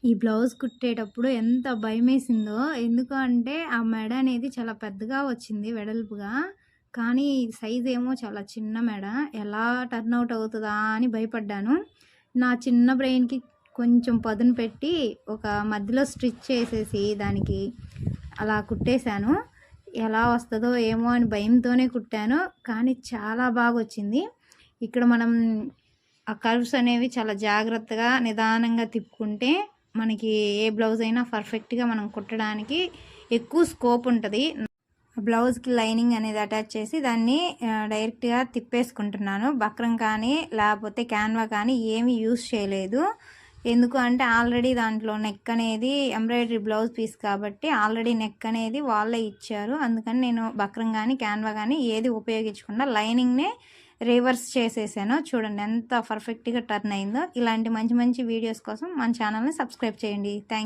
ఈ బ్లౌజ్ కుట్టేటప్పుడు ఎంత భయమేసిందో. ఎందుకు అంటే ఆ మెడ అనేది చాలా పెద్దగా వచ్చింది వెడల్పుగా. కానీ సైజ్ ఏమో చాలా చిన్న మెడ. ఎలా టర్న్ అవుట్ అవుతదా అని భయపడ్డాను. నా చిన్న బ్రెయిన్‌కి కొంచెం పదును పెట్టి ఒక మధ్యలో స్టిచ్ చేసేసి దానికి అలా కుట్టేశాను. ఎలా వస్తదో ఏమో అని భయంతోనే కుట్టాను. కానీ చాలా బాగొచ్చింది. ఇక్కడ మనం ఆ కర్వ్స్ అనేవి చాలా జాగ్రత్తగా నిదానంగా తిప్పుకుంటే మనకి ఏ బ్లౌజ్ అయినా పర్ఫెక్ట్‌గా మనం కుట్టడానికి ఎక్కువ స్కోప్ ఉంటది. బ్లౌజ్‌కి లైనింగ్ అనేది అటాచ్ చేసి దాన్ని డైరెక్ట్‌గా తిప్పేసుకుంటున్నాను. బక్రం కానీ లేకపోతే క్యాన్వా కానీ ఏమీ యూజ్ చేయలేదు. ఎందుకు అంటే ఆల్రెడీ దాంట్లో నెక్ అనేది ఎంబ్రాయిడరీ బ్లౌజ్ పీస్ కాబట్టి ఆల్రెడీ నెక్ అనేది వాళ్ళే ఇచ్చారు. అందుకని నేను బక్రం కానీ క్యాన్వా కానీ ఏది ఉపయోగించకుండా లైనింగ్‌నే రివర్స్ చేసేసాను. చూడండి ఎంత పర్ఫెక్ట్‌గా టర్న్ అయిందో. ఇలాంటి మంచి మంచి వీడియోస్ కోసం మన ఛానల్‌ని సబ్స్క్రైబ్ చేయండి. థ్యాంక్